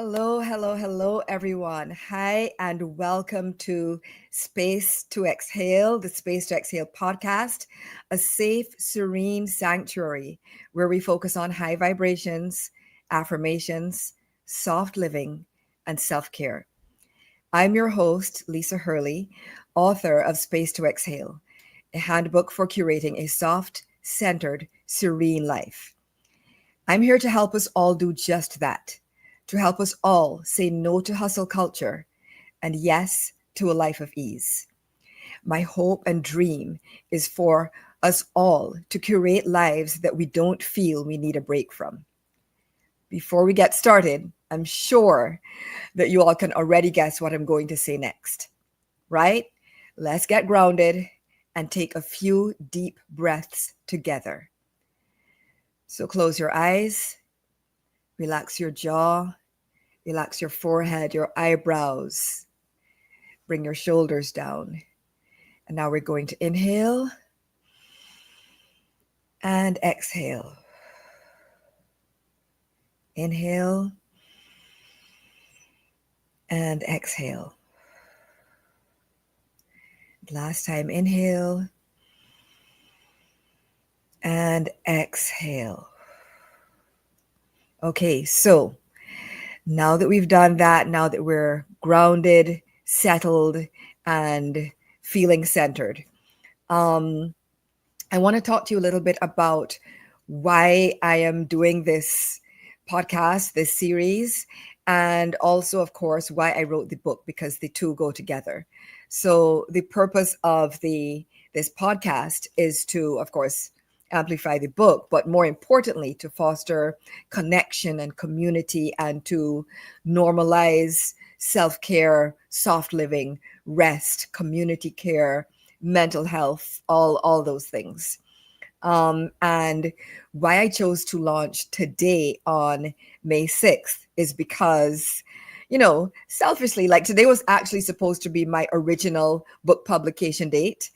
Hello, everyone. Hi, and welcome to Space to Exhale, the Space to Exhale podcast, a safe, serene sanctuary where we focus on high vibrations, affirmations, soft living, and self care. I'm your host, Lisa Hurley, author of Space to Exhale, a handbook for curating a soft, centered, serene life. I'm here to help us all do just that, to help us all say no to hustle culture and yes to a life of ease. My hope and dream is for us all to curate lives that we don't feel we need a break from. Before we get started, I'm sure that you all can already guess what I'm going to say next, right? Let's get grounded and take a few deep breaths together. So close your eyes, relax your jaw, relax your forehead, your eyebrows, bring your shoulders down. And now we're going to inhale and exhale. Inhale and exhale. Last time, inhale and exhale. Okay, so now that we've done that, now that we're grounded, settled, and feeling centered, I want to talk to you a little bit about why I am doing this podcast, this series, and also, of course, why I wrote the book, because the two go together. So the purpose of this podcast is to, of course, amplify the book, but more importantly, to foster connection and community and to normalize self-care, soft living, rest, community care, mental health, all those things. And why I chose to launch today on May 6th is because, selfishly, like today was actually supposed to be my original book publication date.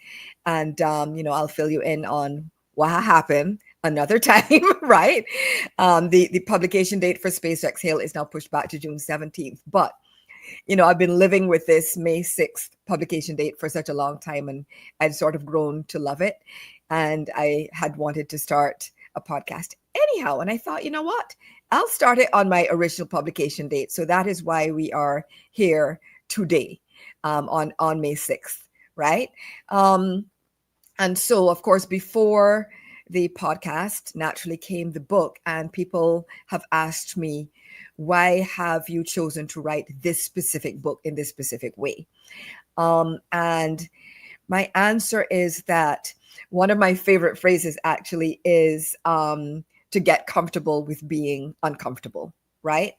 And, I'll fill you in on what happened another time, right? The publication date for Space to Exhale is now pushed back to June 17th. But I've been living with this May 6th publication date for such a long time, and I'd sort of grown to love it. And I had wanted to start a podcast anyhow. And I thought, you know what? I'll start it on my original publication date. So that is why we are here today on May 6th, right? And so, of course, before the podcast naturally came the book, and people have asked me, why have you chosen to write this specific book in this specific way? And my answer is that one of my favorite phrases actually is to get comfortable with being uncomfortable, right?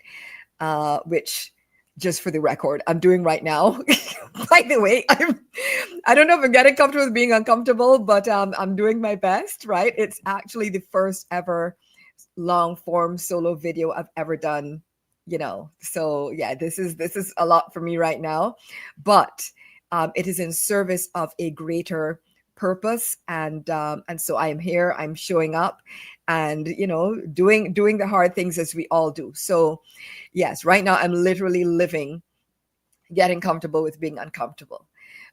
Which, just for the record, I'm doing right now. By the way, I don't know if I'm getting comfortable with being uncomfortable, but I'm doing my best, right? It's actually the first ever long form solo video I've ever done, So yeah, this is a lot for me right now, but it is in service of a greater purpose, and so I am here. I'm showing up, and doing the hard things as we all do. So yes, right now I'm literally living, getting comfortable with being uncomfortable.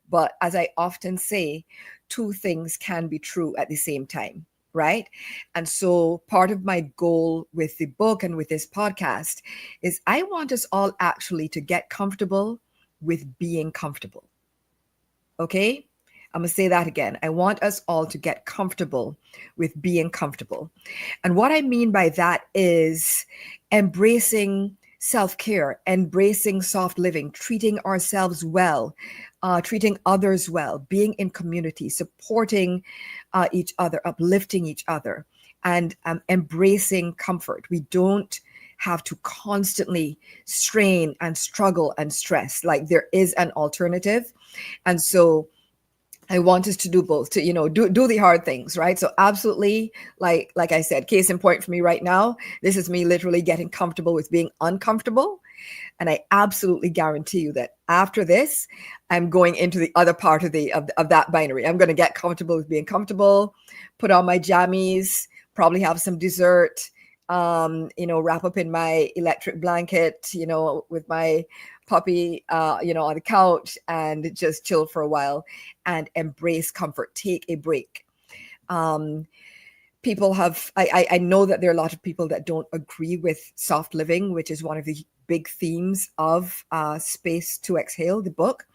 But as I often say, two things can be true at the same time, right? And so part of my goal with the book and with this podcast is I want us all actually to get comfortable with being comfortable. Okay? I'm going to say that again. I want us all to get comfortable with being comfortable. And what I mean by that is embracing self-care, embracing soft living, treating ourselves well, treating others well, being in community, supporting each other, uplifting each other, and embracing comfort. We don't have to constantly strain and struggle and stress. Like, there is an alternative. And so I want us to do both, to, do the hard things, right? So absolutely, like I said, case in point for me right now, this is me literally getting comfortable with being uncomfortable. And I absolutely guarantee you that after this, I'm going into the other part of that binary. I'm going to get comfortable with being comfortable, put on my jammies, probably have some dessert, wrap up in my electric blanket, with my puppy, on the couch and just chill for a while and embrace comfort, take a break. Um, People have, I know that there are a lot of people that don't agree with soft living, which is one of the big themes of Space to Exhale, the book,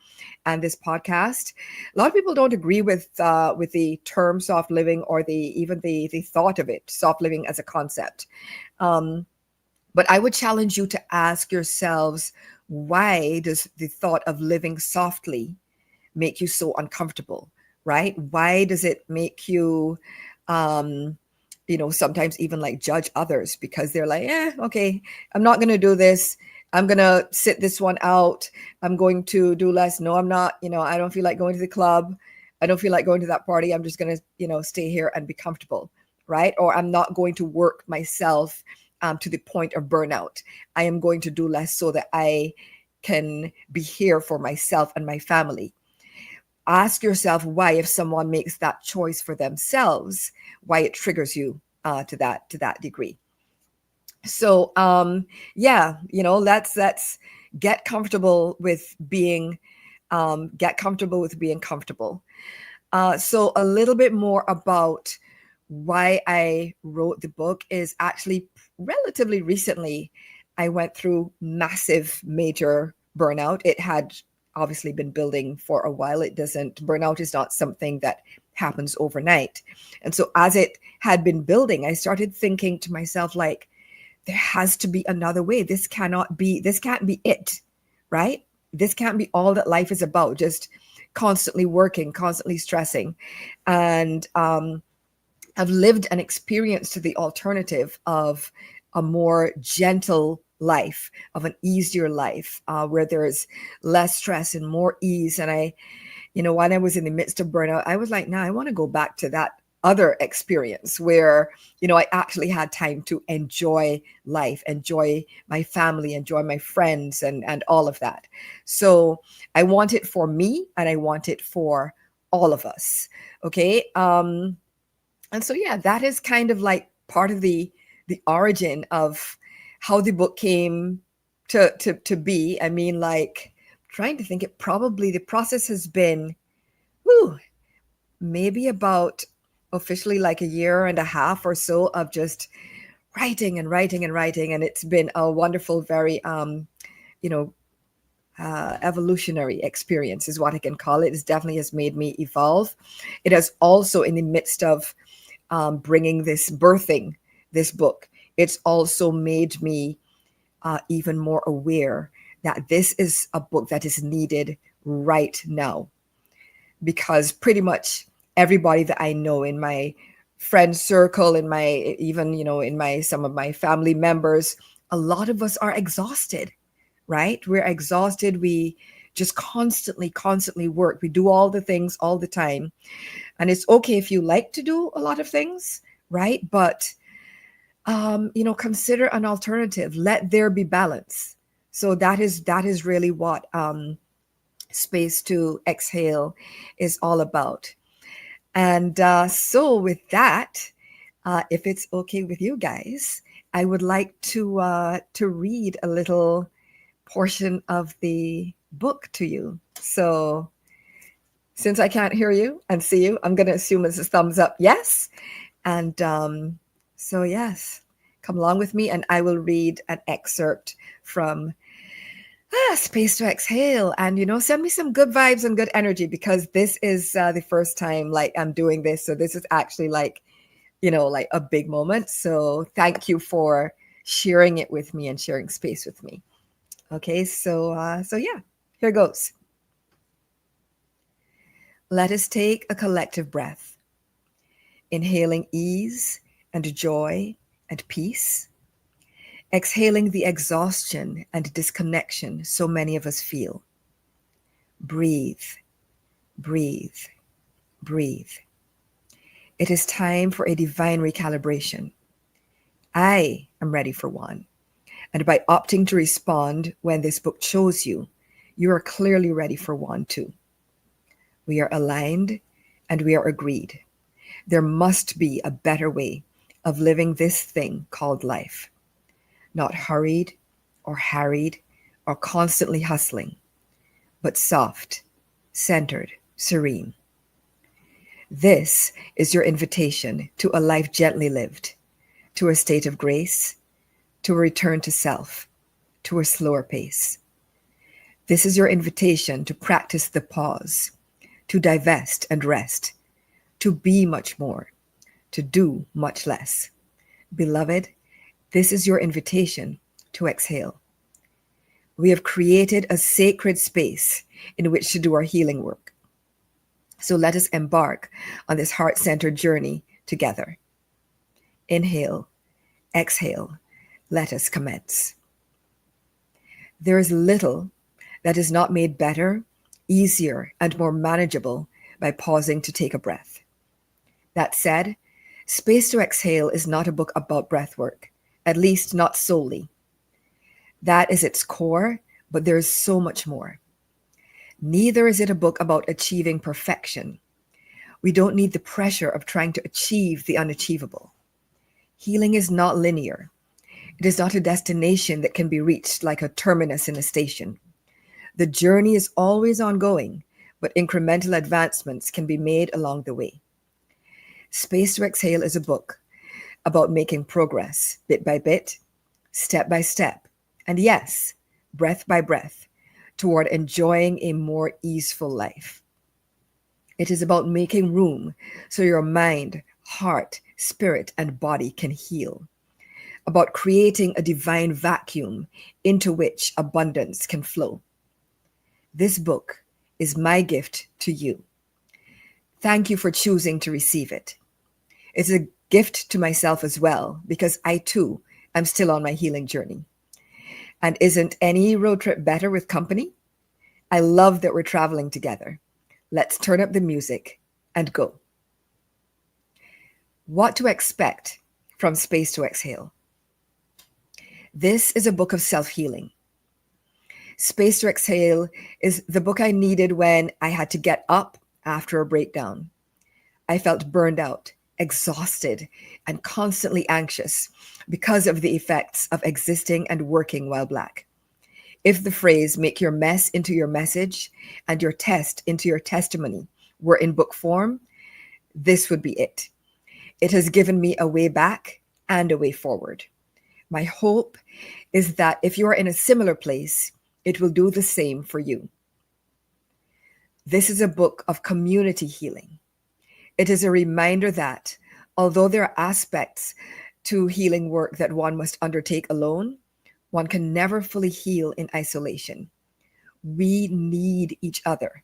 and this podcast. A lot of people don't agree with the term soft living, or even the thought of it, soft living as a concept. But I would challenge you to ask yourselves, why does the thought of living softly make you so uncomfortable, right? Why does it make you, sometimes even like judge others because they're like, okay, I'm not going to do this. I'm going to sit this one out. I'm going to do less. No, I'm not. I don't feel like going to the club. I don't feel like going to that party. I'm just going to, stay here and be comfortable, right? Or I'm not going to work myself to the point of burnout. I am going to do less so that I can be here for myself and my family. Ask yourself why, if someone makes that choice for themselves, why it triggers you to that degree. So let's get comfortable with being comfortable. So a little bit more about why I wrote the book is actually relatively recently. I went through massive, major burnout. It had obviously been building for a while. Burnout is not something that happens overnight. And so as it had been building, I started thinking to myself, like, there has to be another way. This can't be it, right? This can't be all that life is about, just constantly working, constantly stressing. And I've lived and experienced the alternative of a more gentle life, of an easier life, where there's less stress and more ease. And when I was in the midst of burnout, I was like, nah, I want to go back to that other experience where, I actually had time to enjoy life, enjoy my family, enjoy my friends, and all of that. So I want it for me, and I want it for all of us. Okay. And so, yeah, that is kind of like part of the origin of how the book came to be. I mean, like, trying to think, the process has been, maybe about officially like a year and a half or so of just writing and writing and writing. And it's been a wonderful, very, evolutionary experience is what I can call it. It definitely has made me evolve. It has also, in the midst of birthing this book, it's also made me even more aware that this is a book that is needed right now, because pretty much everybody that I know in my friend circle, in my, even, in my, some of my family members, a lot of us are exhausted, right? We're exhausted. We just constantly work. We do all the things all the time. And it's okay if you like to do a lot of things, right? But, consider an alternative. Let there be balance. So that is really what Space to Exhale is all about. And so with that, if it's okay with you guys, I would like to read a little portion of the book to you. So since I can't hear you and see you, I'm going to assume it's a thumbs up yes. And so yes, come along with me and I will read an excerpt from Space to Exhale. And, send me some good vibes and good energy, because this is the first time like I'm doing this. So this is actually like, like a big moment. So thank you for sharing it with me and sharing space with me. Okay, so yeah, here goes. Let us take a collective breath, inhaling ease and joy and peace, exhaling the exhaustion and disconnection so many of us feel. Breathe, breathe, breathe. It is time for a divine recalibration. I am ready for one. And by opting to respond when this book chose you, you are clearly ready for one too. We are aligned and we are agreed. There must be a better way, of living this thing called life, not hurried or harried or constantly hustling, but soft, centered, serene. This is your invitation to a life gently lived, to a state of grace, to a return to self, to a slower pace. This is your invitation to practice the pause, to divest and rest, to be much more, to do much less. Beloved, this is your invitation to exhale. We have created a sacred space in which to do our healing work. So let us embark on this heart-centered journey together. Inhale, exhale, let us commence. There is little that is not made better, easier, and more manageable by pausing to take a breath. That said, Space to Exhale is not a book about breath work, at least not solely. That is its core, but there is so much more. Neither is it a book about achieving perfection. We don't need the pressure of trying to achieve the unachievable. Healing is not linear. It is not a destination that can be reached like a terminus in a station. The journey is always ongoing, but incremental advancements can be made along the way. Space to Exhale is a book about making progress bit by bit, step by step, and yes, breath by breath, toward enjoying a more easeful life. It is about making room so your mind, heart, spirit, and body can heal. About creating a divine vacuum into which abundance can flow. This book is my gift to you. Thank you for choosing to receive it. It's a gift to myself as well, because I too am still on my healing journey. And isn't any road trip better with company? I love that we're traveling together. Let's turn up the music and go. What to expect from Space to Exhale. This is a book of self-healing. Space to Exhale is the book I needed when I had to get up after a breakdown. I felt burned out, exhausted, and constantly anxious because of the effects of existing and working while Black. If the phrase "make your mess into your message and your test into your testimony" were in book form, this would be it. It has given me a way back and a way forward. My hope is that if you are in a similar place, it will do the same for you. This is a book of community healing. It is a reminder that although there are aspects to healing work that one must undertake alone, one can never fully heal in isolation. We need each other.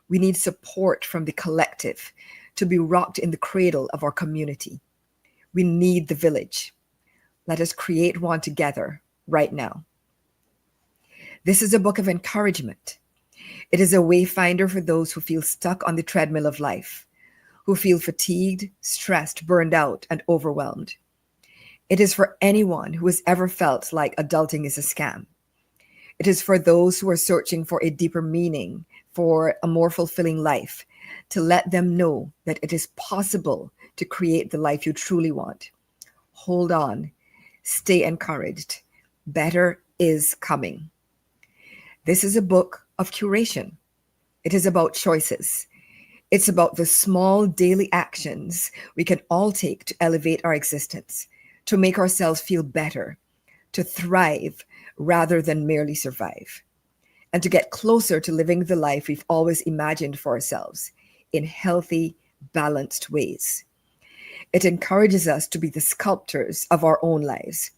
We need support from the collective to be rocked in the cradle of our community. We need the village. Let us create one together right now. This is a book of encouragement. It is a wayfinder for those who feel stuck on the treadmill of life, who feel fatigued, stressed, burned out, and overwhelmed. It is for anyone who has ever felt like adulting is a scam. It is for those who are searching for a deeper meaning, for a more fulfilling life, to let them know that it is possible to create the life you truly want. Hold on. Stay encouraged. Better is coming. This is a book of curation. It is about choices. It's about the small daily actions we can all take to elevate our existence, to make ourselves feel better, to thrive rather than merely survive, and to get closer to living the life we've always imagined for ourselves in healthy, balanced ways. It encourages us to be the sculptors of our own lives,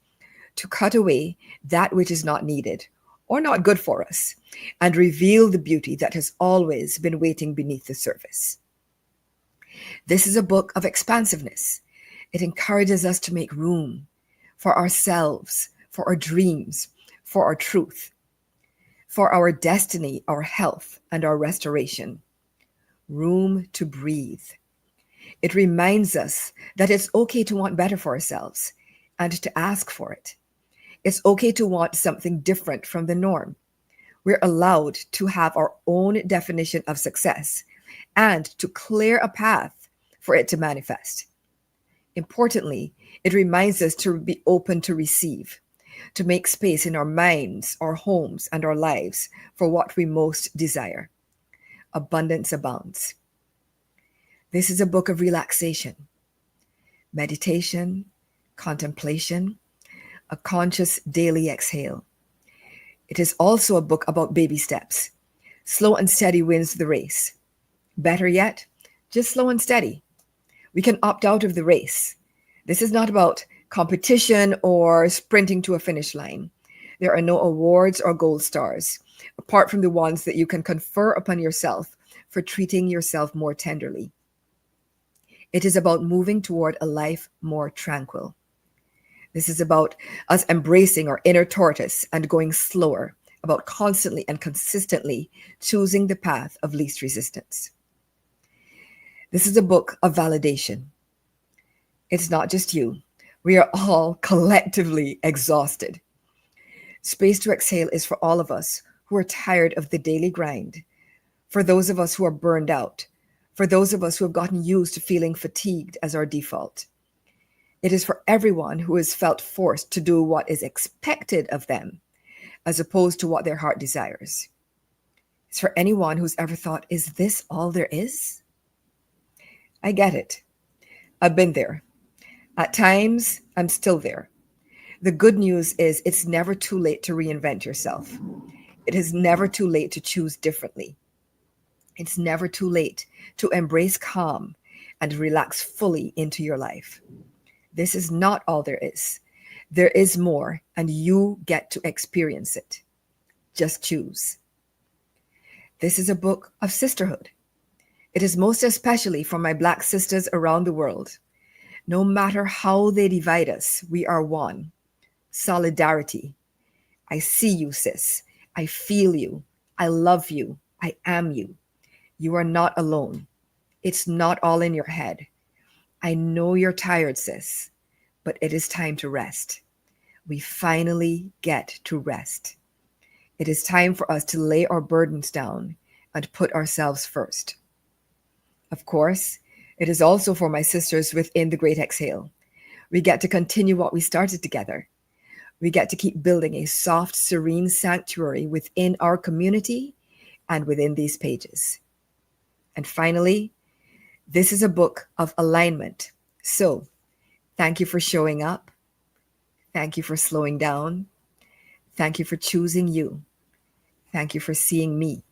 to cut away that which is not needed or not good for us, and reveal the beauty that has always been waiting beneath the surface. This is a book of expansiveness. It encourages us to make room for ourselves, for our dreams, for our truth, for our destiny, our health, and our restoration. Room to breathe. It reminds us that it's okay to want better for ourselves and to ask for it. It's okay to want something different from the norm. We're allowed to have our own definition of success and to clear a path for it to manifest. Importantly, it reminds us to be open to receive, to make space in our minds, our homes, and our lives for what we most desire. Abundance abounds. This is a book of relaxation, meditation, contemplation, a conscious daily exhale. It is also a book about baby steps. Slow and steady wins the race. Better yet, just slow and steady. We can opt out of the race. This is not about competition or sprinting to a finish line. There are no awards or gold stars, apart from the ones that you can confer upon yourself for treating yourself more tenderly. It is about moving toward a life more tranquil. This is about us embracing our inner tortoise and going slower, about constantly and consistently choosing the path of least resistance. This is a book of validation. It's not just you. We are all collectively exhausted. Space to exhale is for all of us who are tired of the daily grind, for those of us who are burned out, for those of us who have gotten used to feeling fatigued as our default. It is for everyone who has felt forced to do what is expected of them, as opposed to what their heart desires. It's for anyone who's ever thought, is this all there is? I get it. I've been there. At times, I'm still there. The good news is it's never too late to reinvent yourself. It is never too late to choose differently. It's never too late to embrace calm and relax fully into your life. This is not all there is. There is more, and you get to experience it. Just choose. This is a book of sisterhood. It is most especially for my Black sisters around the world. No matter how they divide us, we are one. Solidarity. I see you, sis. I feel you. I love you. I am you. You are not alone. It's not all in your head. I know you're tired, sis, but it is time to rest. We finally get to rest. It is time for us to lay our burdens down and put ourselves first. Of course, it is also for my sisters within the Great Exhale. We get to continue what we started together. We get to keep building a soft, serene sanctuary within our community and within these pages. And finally, this is a book of alignment. So, thank you for showing up. Thank you for slowing down. Thank you for choosing you. Thank you for seeing me.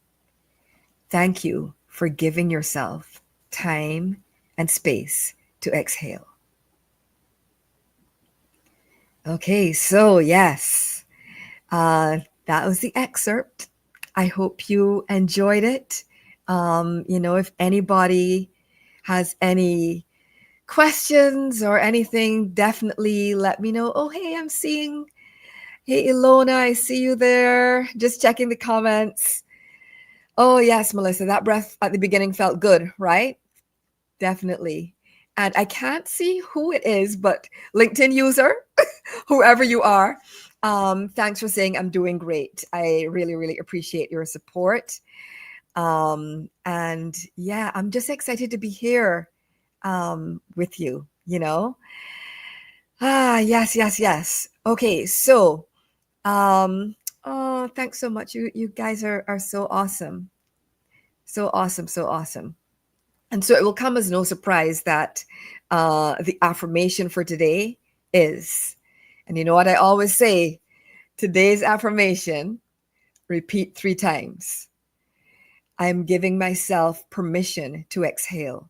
Thank you for giving yourself time and space to exhale. Okay, so yes, that was the excerpt. I hope you enjoyed it. If anybody has any questions or anything, definitely let me know. Oh, hey, hey, Ilona, I see you there. Just checking the comments. Oh, yes, Melissa, that breath at the beginning felt good, right? Definitely. And I can't see who it is, but LinkedIn user, whoever you are, thanks for saying I'm doing great. I really, really appreciate your support. And yeah, I'm just excited to be here with you, Yes. Okay, so oh, thanks so much. You guys are so awesome. So awesome, so awesome. And so it will come as no surprise that the affirmation for today is, and you know what I always say, today's affirmation, repeat 3 times. I am giving myself permission to exhale.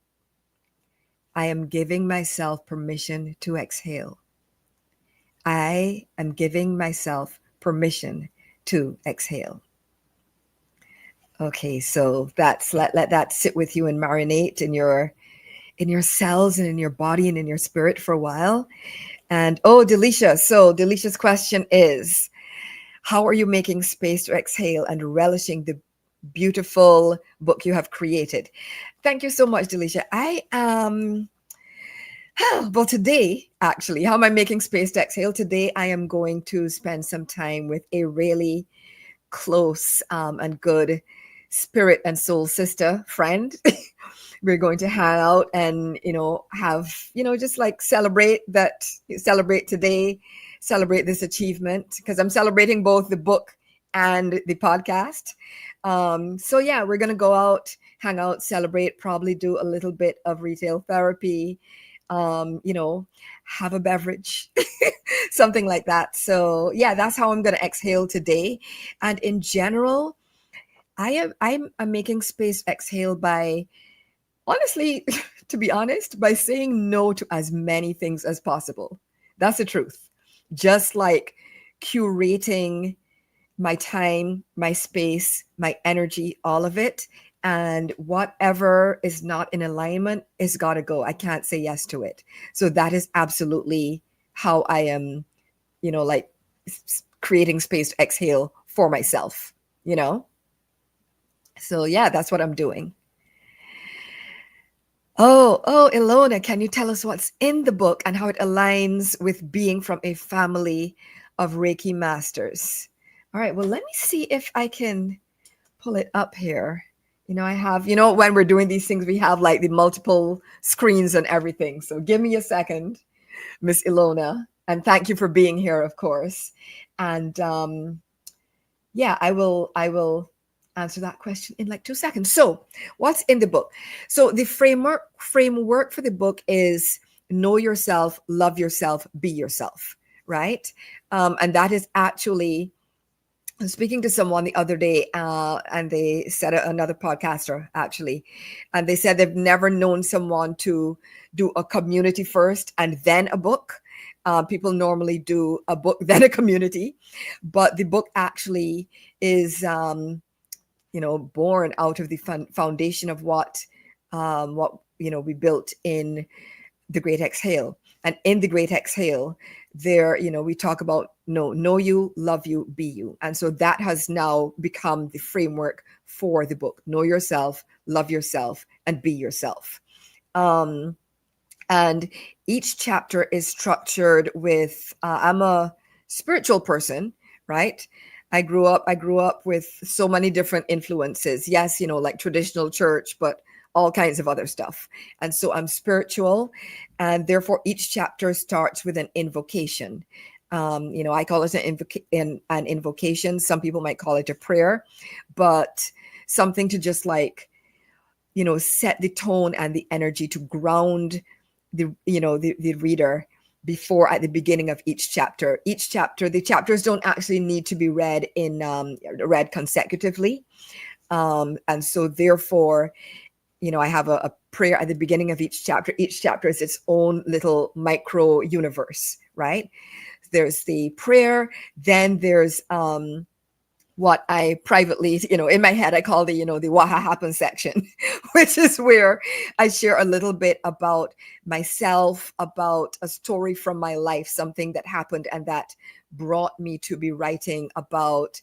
I am giving myself permission to exhale. I am giving myself permission to exhale. Okay, so that's let that sit with you and marinate in your cells and in your body and in your spirit for a while. And Delisha. So Delisha's question is, how are you making space to exhale and relishing the beautiful book you have created? Thank you so much, Delisha. I am well, today, actually, how am I making space to exhale? Today, I am going to spend some time with a really close and good spirit and soul sister friend. We're going to hang out and, have, just like celebrate today, celebrate this achievement, because I'm celebrating both the book and the podcast. So yeah, we're going to go out, hang out, celebrate, probably do a little bit of retail therapy, have a beverage, something like that. So yeah, that's how I'm going to exhale today. And in general, I'm making space exhale by, honestly, to be honest, by saying no to as many things as possible. That's the truth. Just like curating my time, my space, my energy, all of it. And whatever is not in alignment is got to go. I can't say yes to it. So that is absolutely how I am, like creating space to exhale for myself, So yeah, that's what I'm doing. Oh, Ilona, can you tell us what's in the book and how it aligns with being from a family of Reiki masters? All right, well, let me see if I can pull it up here. I have, when we're doing these things, we have like the multiple screens and everything. So give me a second, Miss Ilona. And thank you for being here, of course. And yeah, I will answer that question in like 2 seconds. So what's in the book? So the framework for the book is know yourself, love yourself, be yourself, right? And that is actually, I was speaking to someone the other day, and they said, another podcaster actually, and they said they've never known someone to do a community first and then a book. People normally do a book, then a community, but the book actually is, born out of the foundation of what we built in the Great Exhale. And in the Great Exhale, there, we talk about know you, love you, be you. And so that has now become the framework for the book. Know yourself, love yourself, and be yourself. And each chapter is structured with, I'm a spiritual person, right? I grew up with so many different influences. Yes, like traditional church, but all kinds of other stuff. And so I'm spiritual, and therefore each chapter starts with an invocation. I call it an invocation. Some people might call it a prayer, but something to just like, set the tone and the energy to ground the reader before at the beginning of each chapter. The chapters don't actually need to be read consecutively. And so therefore, I have a prayer at the beginning of each chapter. Each chapter is its own little micro universe, right? There's the prayer, then there's what I privately, in my head, I call the what happened section, which is where I share a little bit about myself, about a story from my life, something that happened and that brought me to be writing about,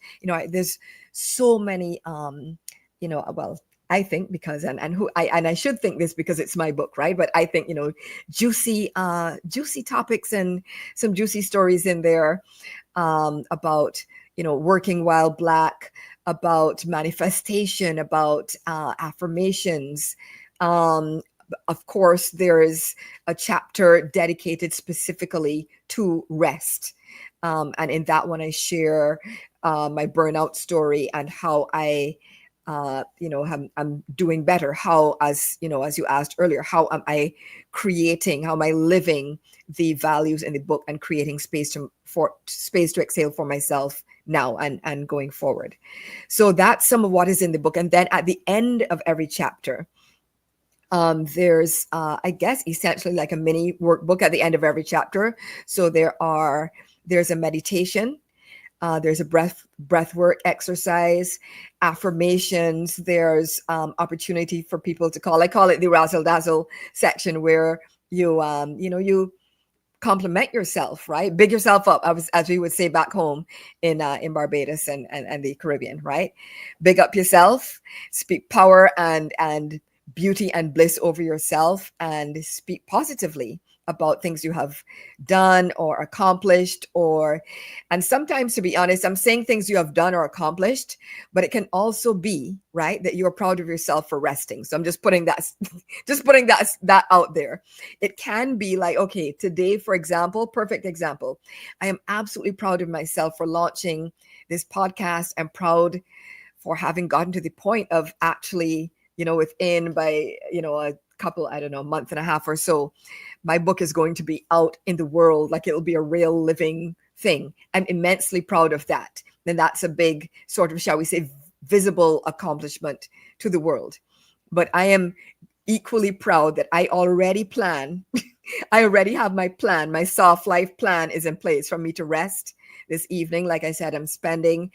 there's so many, well, I think because, and I should think this because it's my book, right? But I think, juicy topics and some juicy stories in there, about, working while Black, about manifestation, about affirmations. Of course, there is a chapter dedicated specifically to rest. And in that one, I share my burnout story and how I'm doing better. How, as you asked earlier, how am I living the values in the book and creating space to exhale for myself now and going forward. So that's some of what is in the book. And then at the end of every chapter, there's, I guess, essentially like a mini workbook at the end of every chapter. So there's a meditation. There's a breath work exercise, affirmations. There's opportunity for people to I call it the razzle dazzle section, where you compliment yourself, right? Big yourself up, as we would say back home in Barbados and the Caribbean, right? Big up yourself, speak power and beauty and bliss over yourself and speak positively about things you have done or accomplished. And sometimes, to be honest, I'm saying things you have done or accomplished, but it can also be, right, that you're proud of yourself for resting. So I'm just putting that that out there. It can be like, okay, today, for example, perfect example, I am absolutely proud of myself for launching this podcast. I'm proud for having gotten to the point of actually, within by, a couple, I don't know, month and a half or so, my book is going to be out in the world. Like, it'll be a real living thing. I'm immensely proud of that. And that's a big sort of, shall we say, visible accomplishment to the world. But I am equally proud that I already plan. I already have my plan. My soft life plan is in place for me to rest this evening. Like I said, I'm spending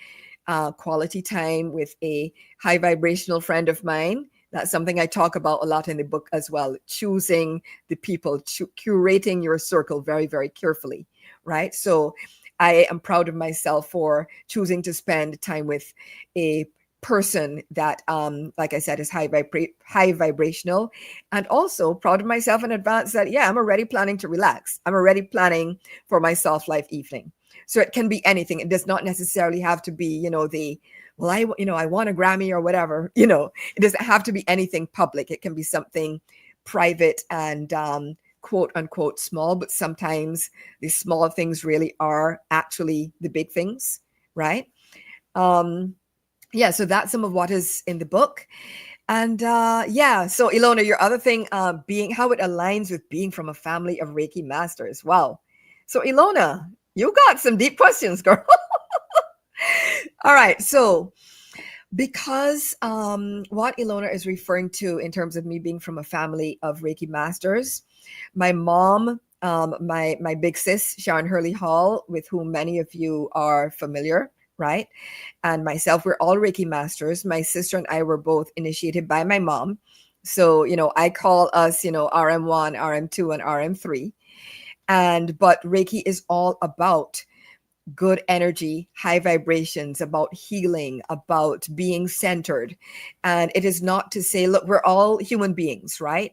quality time with a high vibrational friend of mine. That's something I talk about a lot in the book as well. Choosing the people, curating your circle very, very carefully, right? So I am proud of myself for choosing to spend time with a person that, like I said, is high vibrational, and also proud of myself in advance that, yeah, I'm already planning to relax. I'm already planning for my soft life evening. So it can be anything. It does not necessarily have to be, I want a Grammy or whatever, it doesn't have to be anything public. It can be something private and, quote unquote small, but sometimes the small things really are actually the big things, right? Yeah, so that's some of what is in the book. And so Ilona, your other thing, being how it aligns with being from a family of Reiki masters. Wow. So Ilona, you got some deep questions, girl. All right. So because what Ilona is referring to in terms of me being from a family of Reiki masters, my mom, my big sis, Sharon Hurley Hall, with whom many of you are familiar, right? And myself, we're all Reiki masters. My sister and I were both initiated by my mom. So, I call us, RM1, RM2, and RM3. But Reiki is all about good energy, high vibrations, about healing, about being centered. And it is not to say, look, we're all human beings, right?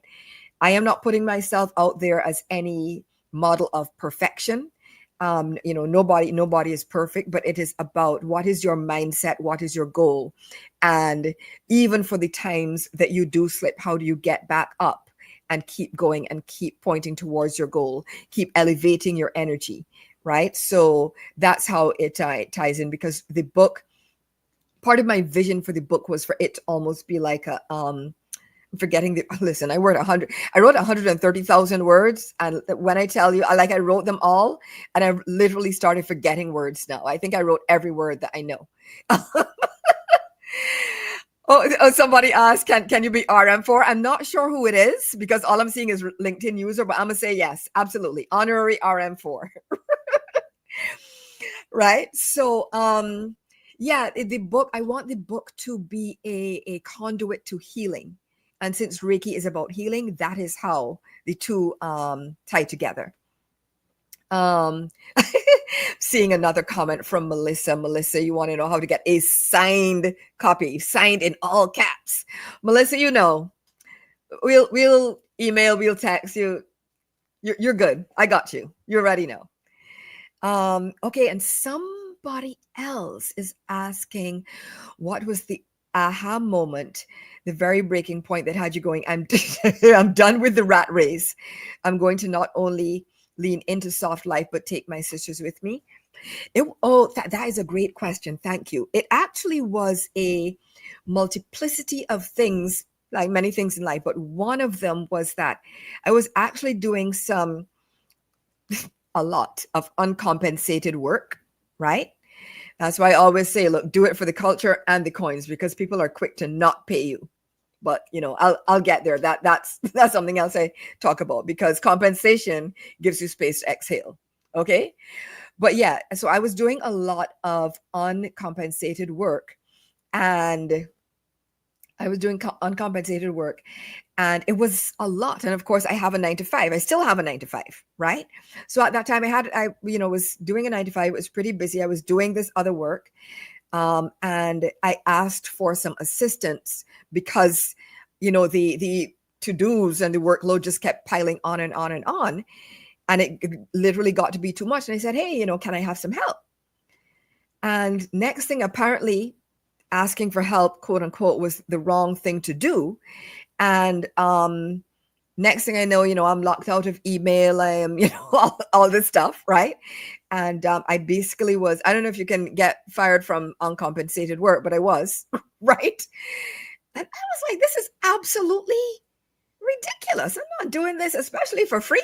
I am not putting myself out there as any model of perfection. Nobody is perfect, but it is about what is your mindset, what is your goal, and even for the times that you do slip, how do you get back up and keep going and keep pointing towards your goal, keep elevating your energy, right? So that's how it ties in, because the book, part of my vision for the book was for it to almost be like a listen, I wrote 130,000 words. And when I tell you, I wrote them all, and I literally started forgetting words now. I think I wrote every word that I know. Somebody asked, can you be RM4? I'm not sure who it is, because all I'm seeing is LinkedIn user, but I'm gonna say yes, absolutely. Honorary RM4. Right? So, the book, I want the book to be a conduit to healing. And since Reiki is about healing, that is how the two tie together. Seeing another comment from Melissa. Melissa, you want to know how to get a signed copy, signed in all caps. Melissa, we'll email, we'll text you. You're good. I got you. You already know. Okay, and somebody else is asking, what was the aha moment, the very breaking point that had you going, I'm done with the rat race. I'm going to not only lean into soft life, but take my sisters with me. That is a great question. Thank you. It actually was a multiplicity of things, like many things in life, but one of them was that I was actually doing a lot of uncompensated work, right? That's why I always say, look, do it for the culture and the coins, because people are quick to not pay you. But I'll get there. That's something else I talk about, because compensation gives you space to exhale. Okay. But yeah, so I was doing a lot of uncompensated work, and uncompensated work, and it was a lot. And of course, I have a 9 to 5. I still have a 9 to 5, right? So at that time, I was doing a 9 to 5. It was pretty busy. I was doing this other work, and I asked for some assistance, because the to-dos and the workload just kept piling on and on and on. And it literally got to be too much. And I said, hey, can I have some help? And next thing, apparently asking for help, quote unquote, was the wrong thing to do. And next thing I know, I'm locked out of email. I am, all this stuff, right? And I basically was, I don't know if you can get fired from uncompensated work, but I was, right? And I was like, this is absolutely ridiculous. I'm not doing this, especially for free.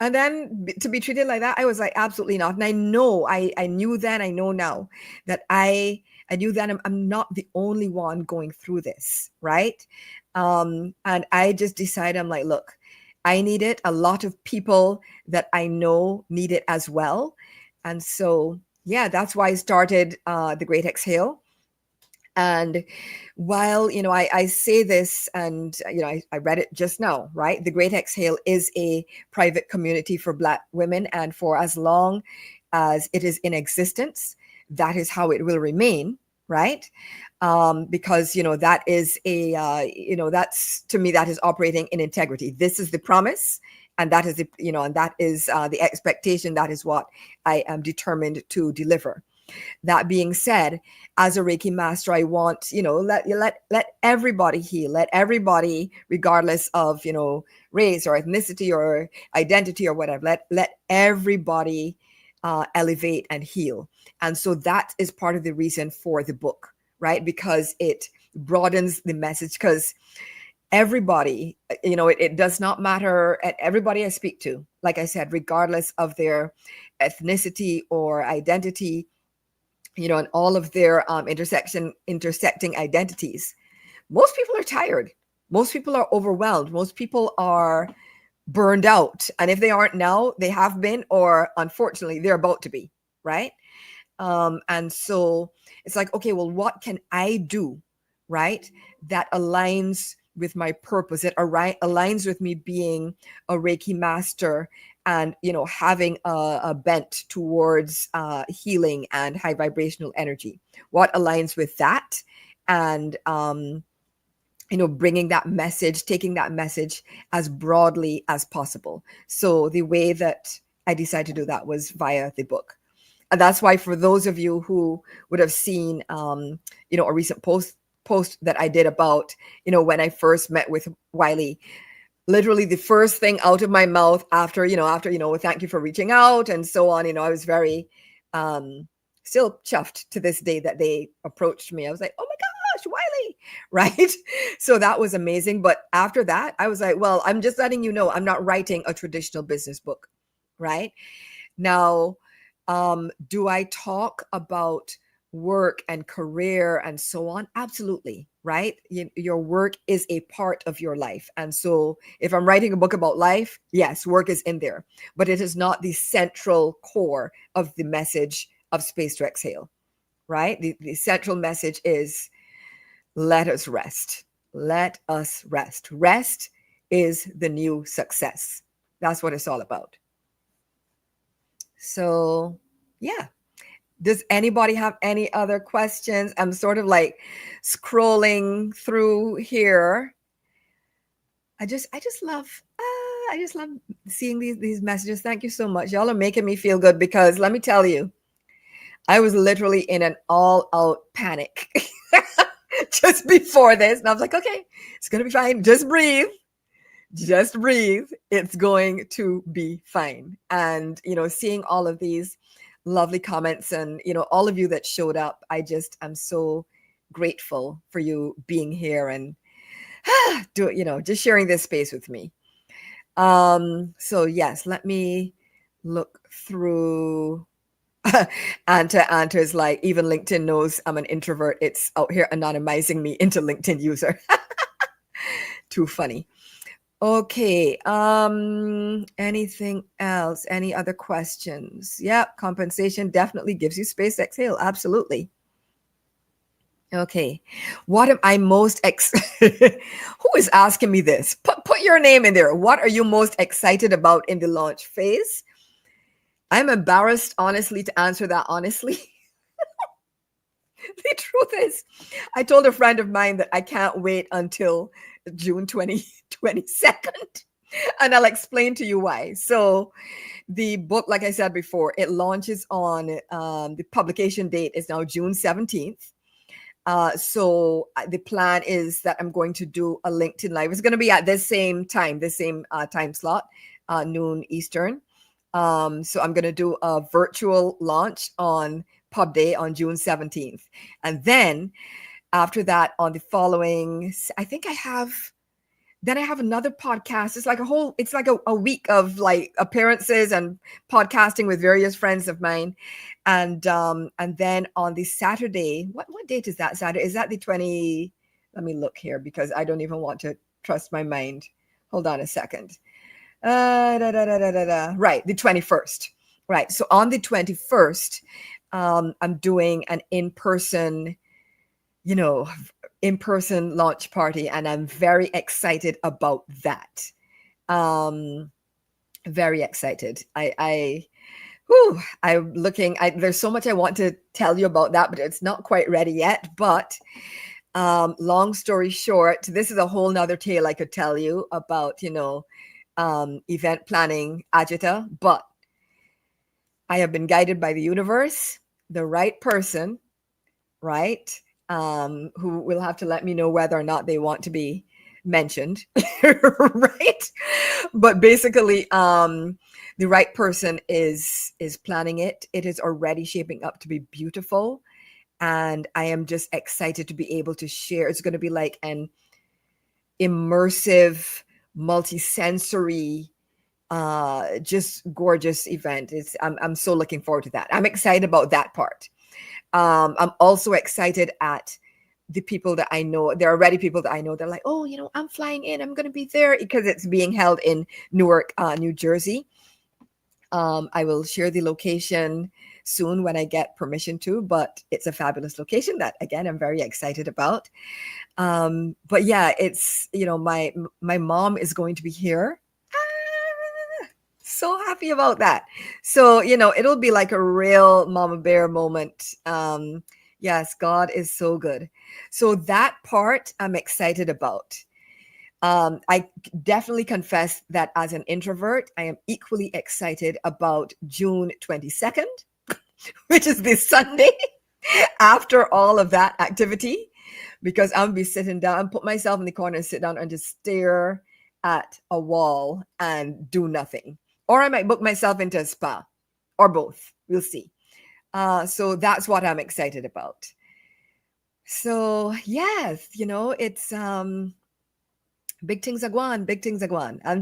And then to be treated like that, I was like, absolutely not. And I know, I knew then, I know now that I knew that I'm not the only one going through this, right? And I just decided, I'm like, look, I need it. A lot of people that I know need it as well. And so, yeah, that's why I started The Great Exhale. And while, I say this and, I read it just now, right? The Great Exhale is a private community for Black women. And for as long as it is in existence, that is how it will remain, right? Because, that is that's, to me, that is operating in integrity. This is the promise. And that is the expectation. That is what I am determined to deliver. That being said, as a Reiki master, I want, let everybody heal, let everybody, regardless of, race or ethnicity or identity or whatever, let everybody elevate and heal. And so that is part of the reason for the book, right? Because it broadens the message, because everybody, it does not matter, everybody I speak to, like I said, regardless of their ethnicity or identity, and all of their intersecting identities. Most people are tired. Most people are overwhelmed. Most people are burned out. And if they aren't now, they have been, or unfortunately, they're about to be, right? And so it's like, okay, well, what can I do, right, that aligns with my purpose? It aligns with me being a Reiki master and, having a bent towards healing and high vibrational energy. What aligns with that? And, bringing that message, taking that message as broadly as possible. So the way that I decided to do that was via the book. And that's why, for those of you who would have seen, a recent post that I did about, when I first met with Wiley, literally the first thing out of my mouth after, thank you for reaching out and so on. I was very, still chuffed to this day that they approached me. I was like, oh my gosh, Wiley, right? So that was amazing. But after that, I was like, well, I'm just letting you know, I'm not writing a traditional business book, right? Now, do I talk about work and career and so on? Absolutely, right? Your work is a part of your life. And so if I'm writing a book about life, yes, work is in there, but it is not the central core of the message of Space to Exhale, right? The central message is, let us rest. Let us rest. Rest is the new success. That's what it's all about. So, yeah. Does anybody have any other questions? I'm sort of like scrolling through here. I just love seeing these messages. Thank you so much. Y'all are making me feel good, because let me tell you, I was literally in an all-out panic just before this. And I was like, okay, it's going to be fine. Just breathe. Just breathe. It's going to be fine. And, seeing all of these lovely comments and, all of you that showed up, I'm so grateful for you being here and just sharing this space with me. So yes, let me look through. Anta is like, even LinkedIn knows I'm an introvert. It's out here anonymizing me into LinkedIn user. Too funny. Okay. Anything else? Any other questions? Yep. Compensation definitely gives you space to exhale. Absolutely. Okay. What am I most who is asking me this? Put your name in there. What are you most excited about in the launch phase? I'm embarrassed, honestly, to answer that honestly. The truth is, I told a friend of mine that I can't wait until June 22nd. And I'll explain to you why. So the book, like I said before, it launches on the publication date is now June 17th. So the plan is that I'm going to do a LinkedIn Live. It's going to be at this same time, time slot, noon Eastern. So I'm going to do a virtual launch on Pub Day on June 17th. And then after that, on the following, I think I have another podcast. It's like a week of like appearances and podcasting with various friends of mine. And then on the Saturday, what date is that Saturday? Is that the 20? Let me look here because I don't even want to trust my mind. Hold on a second. Right, the 21st. Right. So on the 21st, I'm doing an in-person launch party, and I'm very excited about that. Very excited. There's so much I want to tell you about that, but it's not quite ready yet. But long story short, this is a whole nother tale I could tell you about, event planning agita, but I have been guided by the universe, the right person, right? Who will have to let me know whether or not they want to be mentioned, right? But basically, the right person is planning it. It is already shaping up to be beautiful, and I am just excited to be able to share. It's going to be like an immersive, multi-sensory, just gorgeous event. I'm so looking forward to that. I'm excited about that part. I'm also excited at the people that I know. There are already people that I know. They're like, oh, I'm flying in. I'm going to be there because it's being held in Newark, New Jersey. I will share the location soon when I get permission to, but it's a fabulous location that, again, I'm very excited about. But yeah, it's, my mom is going to be here. So happy about that. So, it'll be like a real mama bear moment. Yes, God is so good. So that part I'm excited about. I definitely confess that as an introvert, I am equally excited about June 22nd, which is this Sunday after all of that activity, because I'm be sitting down and put myself in the corner and sit down and just stare at a wall and do nothing. Or I might book myself into a spa, or both. We'll see. So that's what I'm excited about. So yes, it's big things are going, big things are going. I'm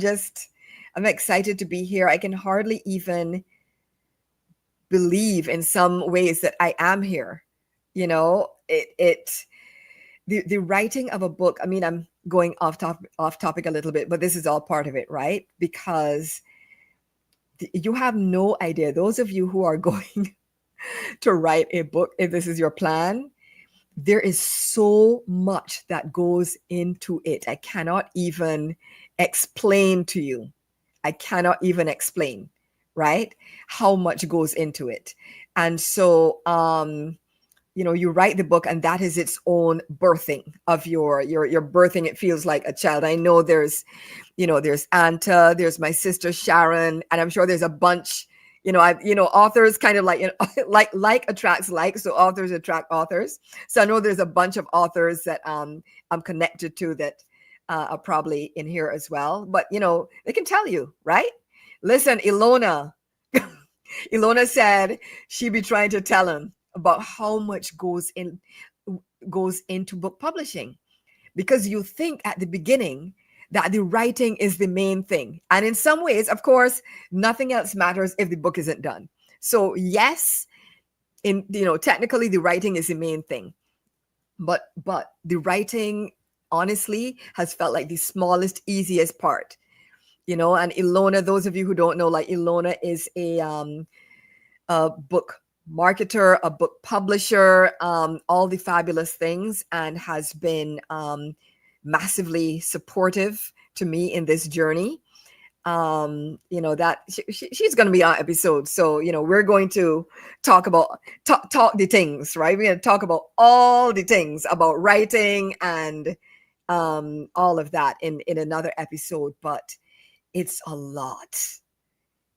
excited to be here. I can hardly even believe in some ways that I am here. The writing of a book. I mean, I'm going off topic a little bit, but this is all part of it, right? Because you have no idea. Those of you who are going to write a book, if this is your plan, there is so much that goes into it. I cannot even explain to you. I cannot even explain, right? How much goes into it. And so, you write the book, and that is its own birthing of your birthing. It feels like a child. I know there's Anta, there's my sister Sharon, and I'm sure there's a bunch. Authors kind of like like attracts like, so authors attract authors. So I know there's a bunch of authors that I'm connected to that are probably in here as well. But they can tell you, right? Listen, Ilona said she'd be trying to tell him about how much goes into book publishing, because you think at the beginning that the writing is the main thing. And in some ways, of course, nothing else matters if the book isn't done. So yes, technically the writing is the main thing. But the writing, honestly, has felt like the smallest, easiest part. And Ilona, those of you who don't know, like Ilona is a book marketer, a book publisher, all the fabulous things, and has been massively supportive to me in this journey. that she's going to be on episode. So, we're going to talk about, talk the things, right? We're going to talk about all the things about writing and all of that in another episode. But it's a lot.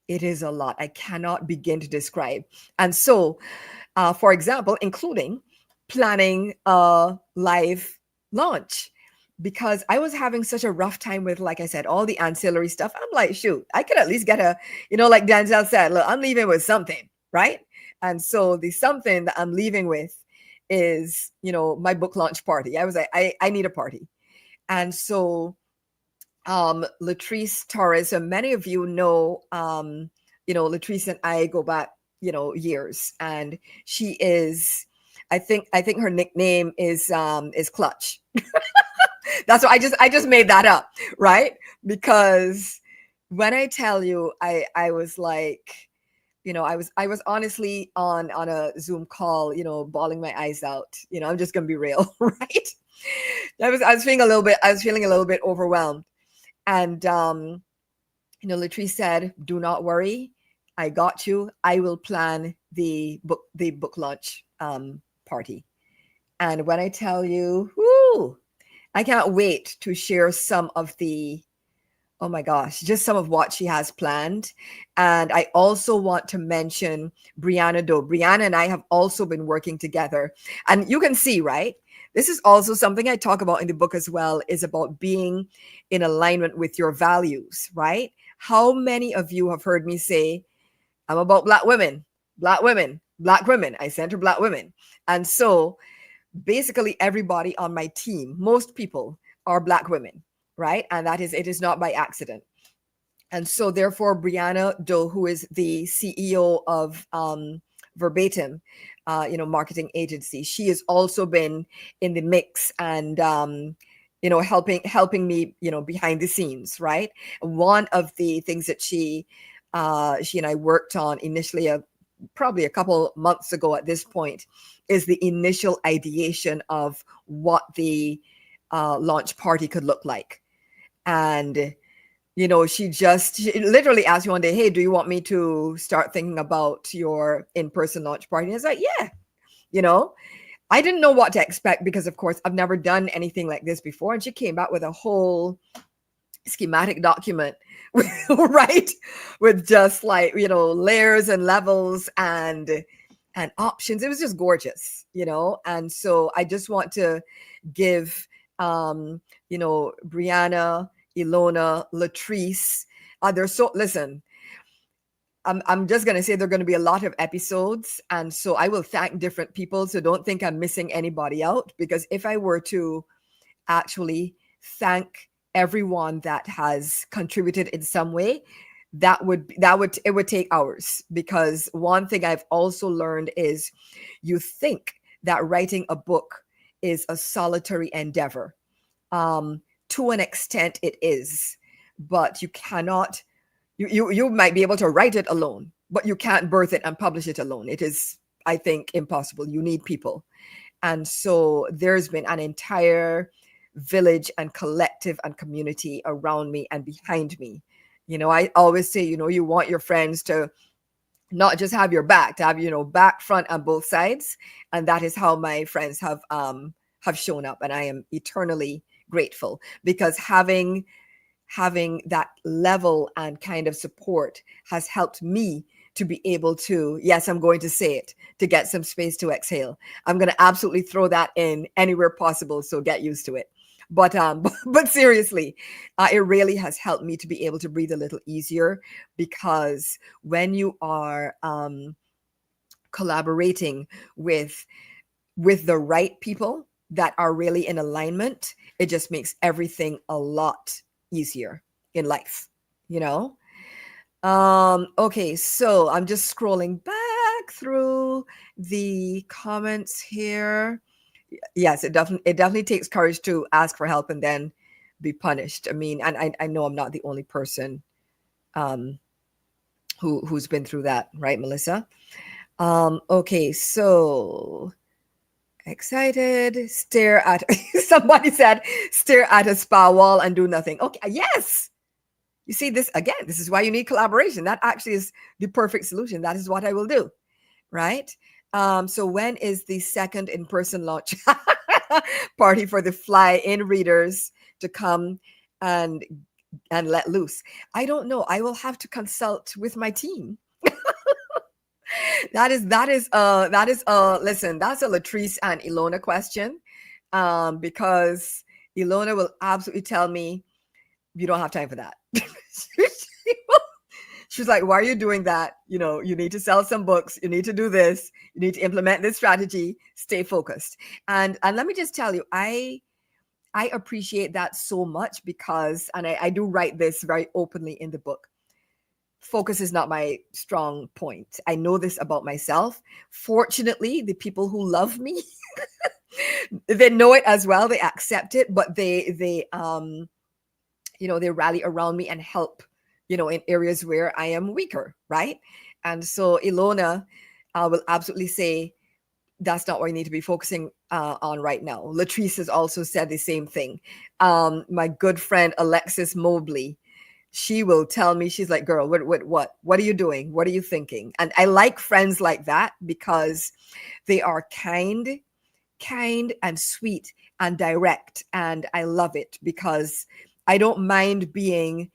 It is a lot. I cannot begin to describe. And so, for example, including planning a live launch, because I was having such a rough time with, like I said, all the ancillary stuff. I'm like, shoot, I could at least get like Denzel said, look, I'm leaving with something, right? And so the something that I'm leaving with is, my book launch party. I was like, I need a party. And so Latrice Torres, and many of you know, Latrice and I go back, years, and she is, I think her nickname is Clutch. That's what I just made that up, right? Because when I tell you, I was like, I was honestly on a Zoom call, bawling my eyes out. I'm just gonna be real, right? I was feeling a little bit overwhelmed. And Latrice said, "Do not worry, I got you. I will plan the book launch party." And when I tell you, whoo, I can't wait to share some of the, oh my gosh, just some of what she has planned. And I also want to mention Brianna Doe. Brianna and I have also been working together. And you can see, right? This is also something I talk about in the book as well, is about being in alignment with your values, right? How many of you have heard me say, I'm about Black women, Black women, Black women. I center Black women. And so basically everybody on my team, most people are Black women, right? And it is not by accident. And so therefore, Brianna Doe, who is the CEO of Verbatim, marketing agency, she has also been in the mix and, helping me, behind the scenes, right? One of the things that she and I worked on initially, probably a couple months ago at this point, is the initial ideation of what the launch party could look like. And she literally asked me one day, "Hey, do you want me to start thinking about your in-person launch party?" And I was like, yeah. I didn't know what to expect because, of course, I've never done anything like this before. And she came back with a whole schematic document, right? With just like, layers and levels and options. It was just gorgeous, And so I just want to give, Brianna, Ilona, Latrice. Listen, I'm just going to say there are going to be a lot of episodes. And so I will thank different people. So don't think I'm missing anybody out, because if I were to actually thank everyone that has contributed in some way, it would take hours. Because one thing I've also learned is you think that writing a book is a solitary endeavor. To an extent it is, but you cannot, you might be able to write it alone, but you can't birth it and publish it alone. It is, I think, impossible. You need people. And so there's been an entire village and collective and community around me and behind me. I always say, you want your friends to not just have your back, to have, back, front, and both sides. And that is how my friends have shown up. And I am eternally grateful, because having that level and kind of support has helped me to be able to, yes, I'm going to say it, to get some space to exhale. I'm going to absolutely throw that in anywhere possible. So get used to it. But seriously, it really has helped me to be able to breathe a little easier, because when you are collaborating with the right people that are really in alignment, it just makes everything a lot easier in life, Okay, so I'm just scrolling back through the comments here. Yes, it definitely takes courage to ask for help and then be punished. I mean, and I know I'm not the only person who's been through that, right, Melissa? Okay, so excited, somebody said, stare at a spa wall and do nothing. Okay, yes. You see, this again, this is why you need collaboration. That actually is the perfect solution. That is what I will do, right? So when is the second in-person launch party for the fly-in readers to come and let loose? I don't know. I will have to consult with my team. Listen, that's a Latrice and Ilona question. Because Ilona will absolutely tell me, you don't have time for that. She's like, why are you doing that? You know, you need to sell some books. You need to do this. You need to implement this strategy. Stay focused. And let me just tell you, I appreciate that so much because, and I do write this very openly in the book, focus is not my strong point. I know this about myself. Fortunately, the people who love me, they know it as well. They accept it, but they rally around me and help, in areas where I am weaker, right? And so Ilona will absolutely say, that's not what you need to be focusing on right now. Latrice has also said the same thing. My good friend Alexis Mobley, she will tell me, she's like, girl, what are you doing? What are you thinking? And I like friends like that because they are kind and sweet and direct. And I love it because I don't mind being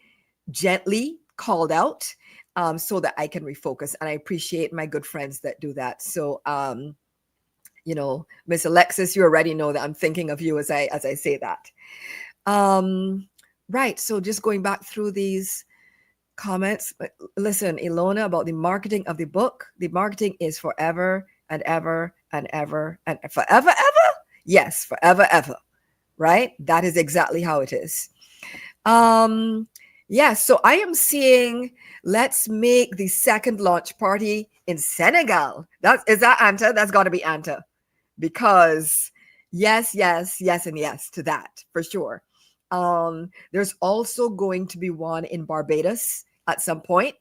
gently called out, so that I can refocus. And I appreciate my good friends that do that. So, Miss Alexis, you already know that I'm thinking of you as I say that. Right. So just going back through these comments, listen, Ilona, about the marketing of the book, the marketing is forever and ever and ever and forever, ever. Yes, forever, ever. Right. That is exactly how it is. Yes. So I am seeing, let's make the second launch party in Senegal. Is that Anta? That's got to be Anta, because yes, and yes to that for sure. There's also going to be one in Barbados at some point.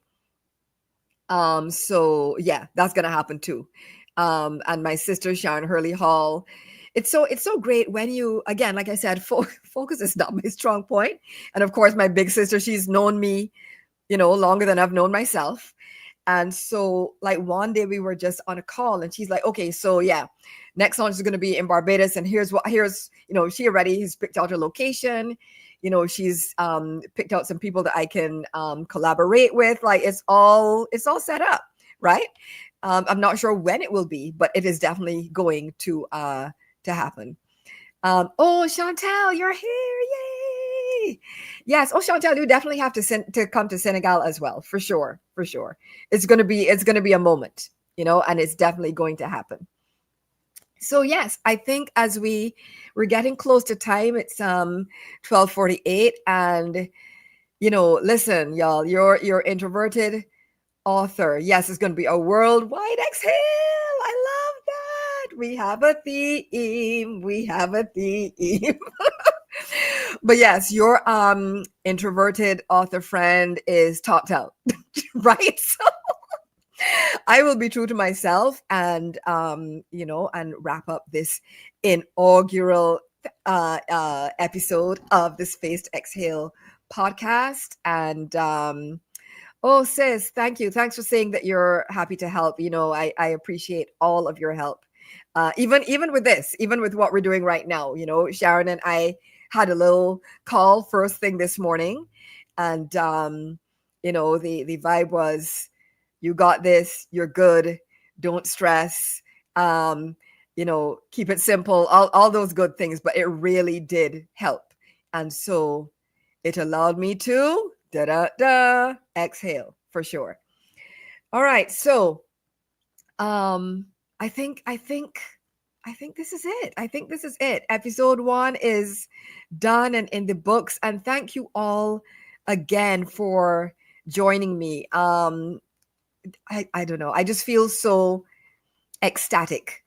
So yeah, that's gonna happen too. And my sister Sharon Hurley Hall. It's so great when you, again, like I said, focus is not my strong point. And of course, my big sister, she's known me, longer than I've known myself. And so like one day we were just on a call and she's like, okay, so yeah, next launch is going to be in Barbados. And here's, she already has picked out her location. She's picked out some people that I can collaborate with. Like it's all set up, right? I'm not sure when it will be, but it is definitely going to happen. Oh, Chantel, you're here. Yay. Yes. Oh, Chantel, you definitely have to come to Senegal as well. For sure. It's going to be a moment, and it's definitely going to happen. So yes, I think as we're getting close to time, it's 12:48, and listen, y'all, you're introverted author. Yes, it's going to be a worldwide exhale. I love that. We have a theme. But yes, your introverted author friend is topped out, right? So I will be true to myself and and wrap up this inaugural episode of the Spaced Exhale podcast. And oh, sis, thank you. Thanks for saying that you're happy to help. I appreciate all of your help. Even with this, even with what we're doing right now, Sharon and I had a little call first thing this morning, and the vibe was, you got this, you're good, don't stress, keep it simple, all those good things, but it really did help. And so it allowed me to exhale for sure. All right, so I think this is it. Episode 1 is done and in the books. And thank you all again for joining me. I don't know. I just feel so ecstatic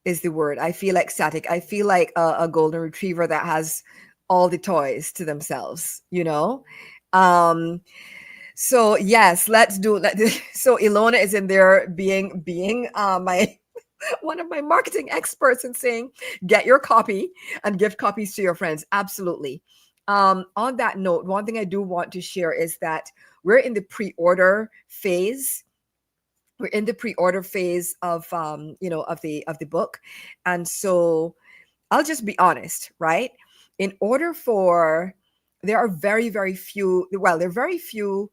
is the word. I feel ecstatic. I feel like a golden retriever that has all the toys to themselves, So yes, let's do. So Ilona is in there being my one of my marketing experts and saying, get your copy and give copies to your friends. Absolutely. On that note, one thing I do want to share is that we're in the pre-order phase. We're in the pre-order phase of of the book. And so I'll just be honest, right? In order for There are very, very few, well, there are very few,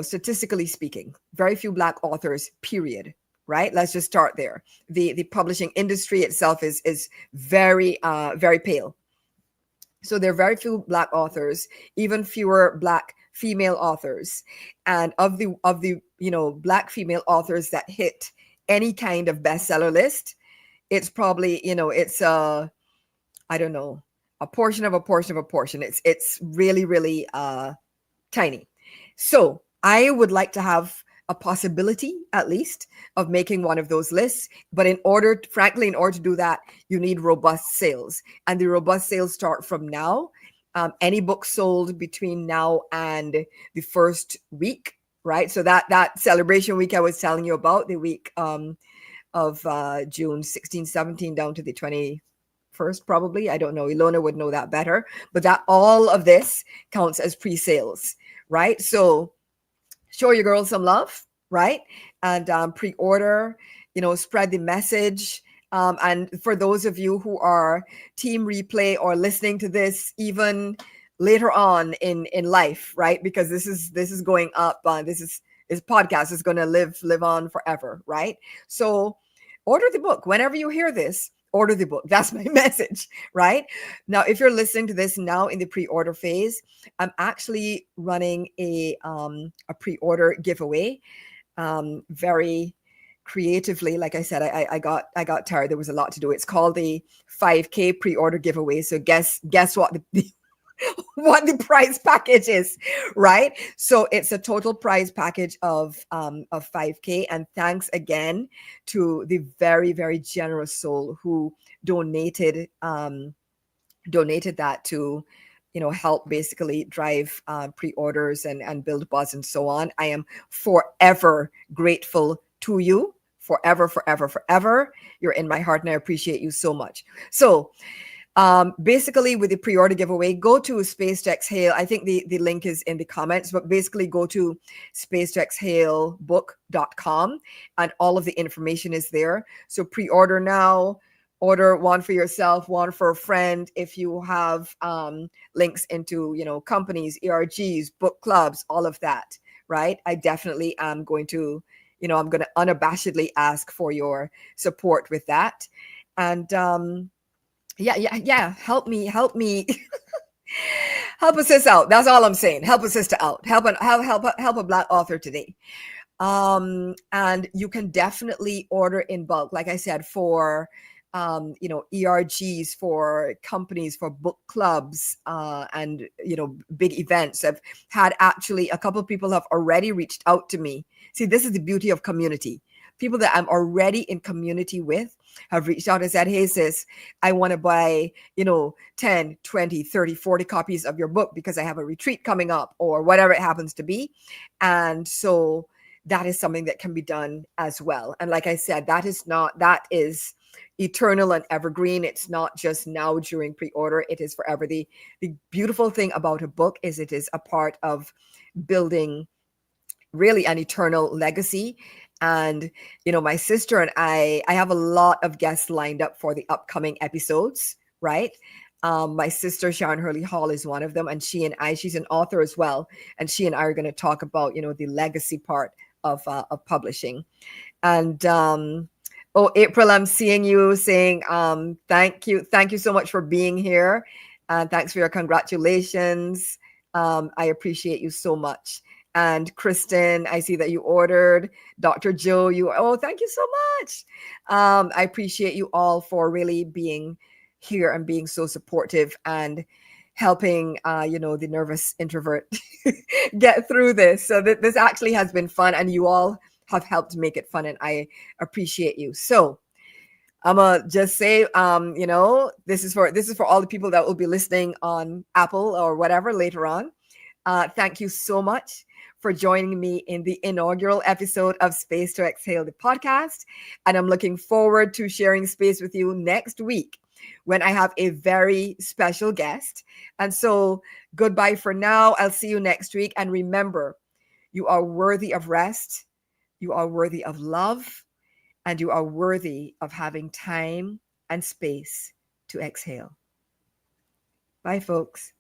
statistically speaking, very few Black authors, period. Right? Let's just start there. The publishing industry itself is very very pale. So there are very few Black authors, even fewer Black female authors. And of the Black female authors that hit any kind of bestseller list, it's probably, it's I don't know, a portion of a portion of a portion. It's really, really tiny. So I would like to have a possibility, at least, of making one of those lists. But frankly, in order to do that, you need robust sales. And the robust sales start from now. Any book sold between now and the first week, right? So that celebration week I was telling you about, the week of June 16, 17 down to the 21st, probably. I don't know. Ilona would know that better. But that all of this counts as pre-sales, right? So show your girls some love, right? And pre-order, spread the message. And for those of you who are team replay or listening to this even later on in life, right? Because this is going up. This podcast is going to live on forever, right? So order the book whenever you hear this. Order the book. That's my message, right? Now, if you're listening to this now in the pre-order phase, I'm actually running a pre-order giveaway, very creatively. Like I said, I got tired. There was a lot to do. It's called the 5K pre-order giveaway. So guess what what the prize package is, right? So it's a total prize package of 5K. And thanks again to the very, very generous soul who donated that to help basically drive pre-orders and build buzz and so on. I am forever grateful to you. Forever, forever, forever. You're in my heart and I appreciate you so much. So basically, with the pre-order giveaway, go to Space to Exhale. I think the link is in the comments, but basically go to spacetoexhalebook.com and all of the information is there. So pre-order now, order one for yourself, one for a friend. If you have links into, companies, ERGs, book clubs, all of that, right? I definitely am going to, I'm going to unabashedly ask for your support with that. And, yeah. Help me. Help a sis out. That's all I'm saying. Help a sister out. Help a Black author today. And you can definitely order in bulk. Like I said, for ERGs, for companies, for book clubs, and big events. I've had actually a couple of people have already reached out to me. See, this is the beauty of community. People that I'm already in community with have reached out and said, hey, sis, I want to buy, 10, 20, 30, 40 copies of your book because I have a retreat coming up or whatever it happens to be. And so that is something that can be done as well. And like I said, that is eternal and evergreen. It's not just now during pre-order. It is forever. The beautiful thing about a book is it is a part of building really an eternal legacy. And, my sister and I have a lot of guests lined up for the upcoming episodes, right? My sister, Sharon Hurley Hall, is one of them. And she's an author as well. And she and I are going to talk about, the legacy part of publishing. And, April, I'm seeing you saying, thank you. Thank you so much for being here. And thanks for your congratulations. I appreciate you so much. And Kristen, I see that you ordered. Dr. Joe, thank you so much. I appreciate you all for really being here and being so supportive and helping, the nervous introvert get through this. So this actually has been fun, and you all have helped make it fun, and I appreciate you. So I'm gonna just say, this is for all the people that will be listening on Apple or whatever later on. Thank you so much for joining me in the inaugural episode of Space to Exhale, the podcast. And I'm looking forward to sharing space with you next week when I have a very special guest. And so goodbye for now. I'll see you next week. And remember, you are worthy of rest. You are worthy of love. And you are worthy of having time and space to exhale. Bye, folks.